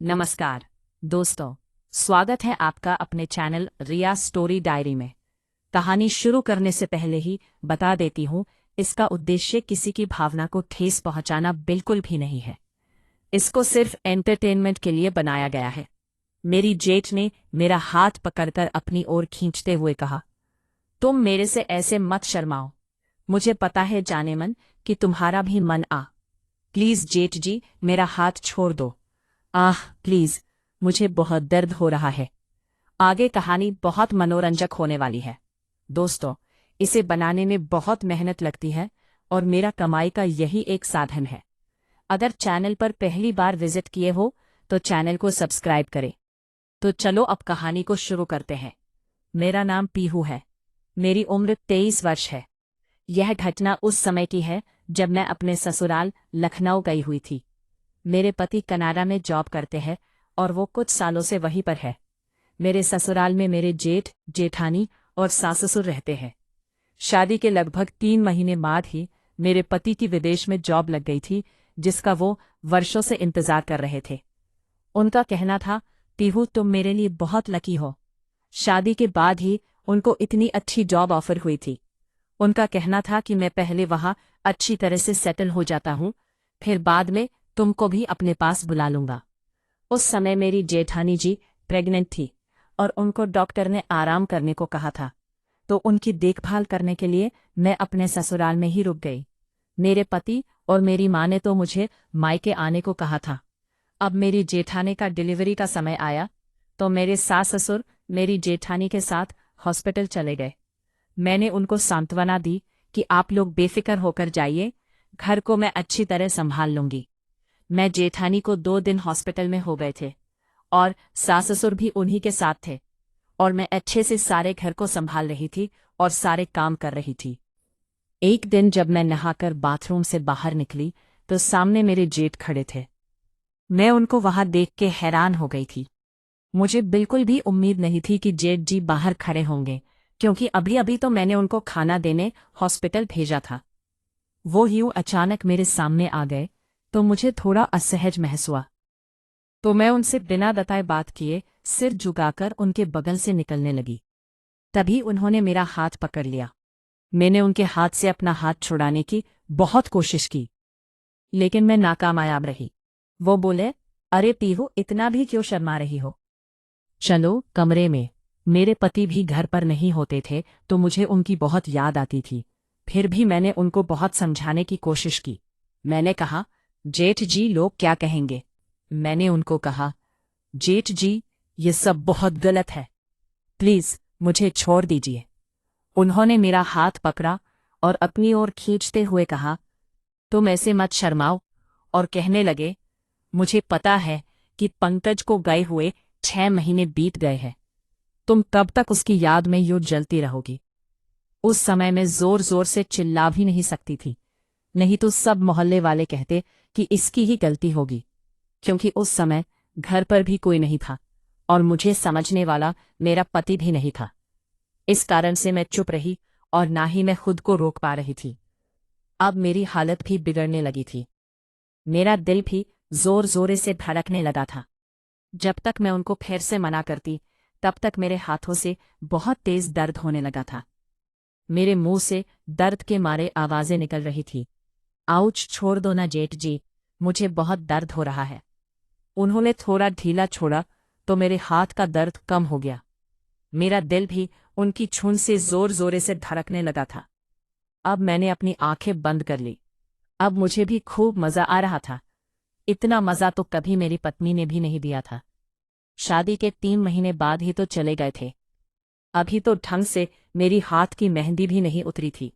नमस्कार दोस्तों, स्वागत है आपका अपने चैनल रिया स्टोरी डायरी में। कहानी शुरू करने से पहले ही बता देती हूँ, इसका उद्देश्य किसी की भावना को ठेस पहुंचाना बिल्कुल भी नहीं है। इसको सिर्फ एंटरटेनमेंट के लिए बनाया गया है। मेरी जेठ ने मेरा हाथ पकड़कर अपनी ओर खींचते हुए कहा, तुम मेरे से ऐसे मत शर्माओ। मुझे पता है जाने मन कि तुम्हारा भी मन आ। प्लीज जेठ जी, मेरा हाथ छोड़ दो। आह प्लीज, मुझे बहुत दर्द हो रहा है। आगे कहानी बहुत मनोरंजक होने वाली है। दोस्तों, इसे बनाने में बहुत मेहनत लगती है और मेरा कमाई का यही एक साधन है। अगर चैनल पर पहली बार विजिट किए हो तो चैनल को सब्सक्राइब करें। तो चलो अब कहानी को शुरू करते हैं। मेरा नाम पीहू है। मेरी उम्र 23 वर्ष है। यह घटना उस समय की है जब मैं अपने ससुराल लखनऊ गई हुई थी। मेरे पति कनाडा में जॉब करते हैं और वो कुछ सालों से वहीं पर है। मेरे ससुराल में मेरे जेठ जेठानी और सास ससुर रहते हैं। शादी के लगभग 3 महीने बाद ही मेरे पति की विदेश में जॉब लग गई थी, जिसका वो वर्षों से इंतजार कर रहे थे। उनका कहना था, पीहू तुम मेरे लिए बहुत लकी हो। शादी के बाद ही उनको इतनी अच्छी जॉब ऑफर हुई थी। उनका कहना था कि मैं पहले वहां अच्छी तरह से सेटल हो जाता हूं, फिर बाद में तुमको भी अपने पास बुला लूंगा। उस समय मेरी जेठानी जी प्रेग्नेंट थी और उनको डॉक्टर ने आराम करने को कहा था, तो उनकी देखभाल करने के लिए मैं अपने ससुराल में ही रुक गई। मेरे पति और मेरी माँ ने तो मुझे मायके आने को कहा था। अब मेरी जेठानी का डिलीवरी का समय आया तो मेरे सास ससुर मेरी जेठानी के साथ हॉस्पिटल चले गए। मैंने उनको सांत्वना दी कि आप लोग बेफिक्र होकर जाइए, घर को मैं अच्छी तरह संभाल लूंगी। मैं जेठानी को 2 दिन हॉस्पिटल में हो गए थे और सास ससुर भी उन्हीं के साथ थे और मैं अच्छे से सारे घर को संभाल रही थी और सारे काम कर रही थी। एक दिन जब मैं नहाकर बाथरूम से बाहर निकली तो सामने मेरे जेठ खड़े थे। मैं उनको वहां देख के हैरान हो गई थी। मुझे बिल्कुल भी उम्मीद नहीं थी कि जेठ जी बाहर खड़े होंगे, क्योंकि अभी अभी तो मैंने उनको खाना देने हॉस्पिटल भेजा था। वो यूं अचानक मेरे सामने आ गए तो मुझे थोड़ा असहज महसूस हुआ। तो मैं उनसे बिना बताए बात किए सिर झुकाकर उनके बगल से निकलने लगी। तभी उन्होंने मेरा हाथ पकड़ लिया। मैंने उनके हाथ से अपना हाथ छुड़ाने की बहुत कोशिश की, लेकिन मैं नाकामयाब रही। वो बोले, अरे पीहू, इतना भी क्यों शर्मा रही हो? चलो कमरे में। मेरे पति भी घर पर नहीं होते थे तो मुझे उनकी बहुत याद आती थी। फिर भी मैंने उनको बहुत समझाने की कोशिश की। मैंने कहा, जेठ जी लोग क्या कहेंगे? मैंने उनको कहा, जेठ जी ये सब बहुत गलत है, प्लीज मुझे छोड़ दीजिए। उन्होंने मेरा हाथ पकड़ा और अपनी ओर खींचते हुए कहा, तुम ऐसे मत शर्माओ, और कहने लगे, मुझे पता है कि पंकज को गए हुए 6 महीने बीत गए हैं। तुम तब तक उसकी याद में यूं जलती रहोगी। उस समय मैं जोर जोर से चिल्ला भी नहीं सकती थी, नहीं तो सब मोहल्ले वाले कहते कि इसकी ही गलती होगी, क्योंकि उस समय घर पर भी कोई नहीं था और मुझे समझने वाला मेरा पति भी नहीं था। इस कारण से मैं चुप रही और ना ही मैं खुद को रोक पा रही थी। अब मेरी हालत भी बिगड़ने लगी थी। मेरा दिल भी जोर जोरे से धड़कने लगा था। जब तक मैं उनको फिर से मना करती तब तक मेरे हाथों से बहुत तेज दर्द होने लगा था। मेरे मुंह से दर्द के मारे आवाजें निकल रही थी। आउच, छोड़ दो ना जेठ जी, मुझे बहुत दर्द हो रहा है। उन्होंने थोड़ा ढीला छोड़ा तो मेरे हाथ का दर्द कम हो गया। मेरा दिल भी उनकी छून से जोर जोरे से धड़कने लगा था। अब मैंने अपनी आंखें बंद कर ली। अब मुझे भी खूब मजा आ रहा था। इतना मजा तो कभी मेरी पत्नी ने भी नहीं दिया था। शादी के 3 महीने बाद ही तो चले गए थे। अभी तो ढंग से मेरी हाथ की मेहंदी भी नहीं उतरी थी।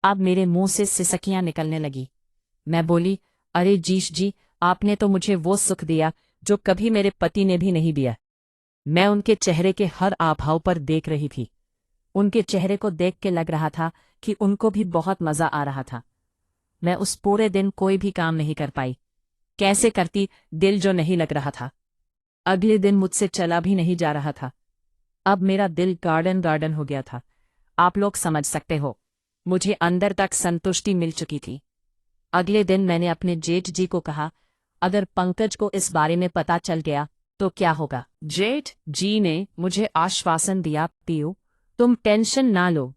अब मेरे मुंह से सिसकियां निकलने लगी। मैं बोली, अरे जीश जी, आपने तो मुझे वो सुख दिया जो कभी मेरे पति ने भी नहीं दिया। मैं उनके चेहरे के हर आभाव पर देख रही थी। उनके चेहरे को देख के लग रहा था कि उनको भी बहुत मजा आ रहा था। मैं उस पूरे दिन कोई भी काम नहीं कर पाई। कैसे करती, दिल जो नहीं लग रहा था। अगले दिन मुझसे चला भी नहीं जा रहा था। अब मेरा दिल गार्डन गार्डन हो गया था। आप लोग समझ सकते हो, मुझे अंदर तक संतुष्टि मिल चुकी थी। अगले दिन मैंने अपने जेठ जी को कहा, अगर पंकज को इस बारे में पता चल गया तो क्या होगा? जेठ जी ने मुझे आश्वासन दिया, पीयू तुम टेंशन ना लो,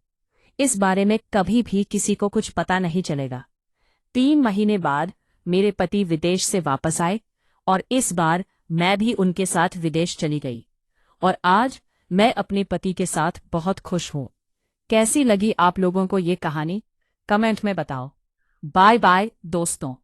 इस बारे में कभी भी किसी को कुछ पता नहीं चलेगा। 3 महीने बाद मेरे पति विदेश से वापस आए और इस बार मैं भी उनके साथ विदेश चली गई और आज मैं अपने पति के साथ बहुत खुश हूँ। कैसी लगी आप लोगों को ये कहानी? कमेंट में बताओ। बाय बाय दोस्तों।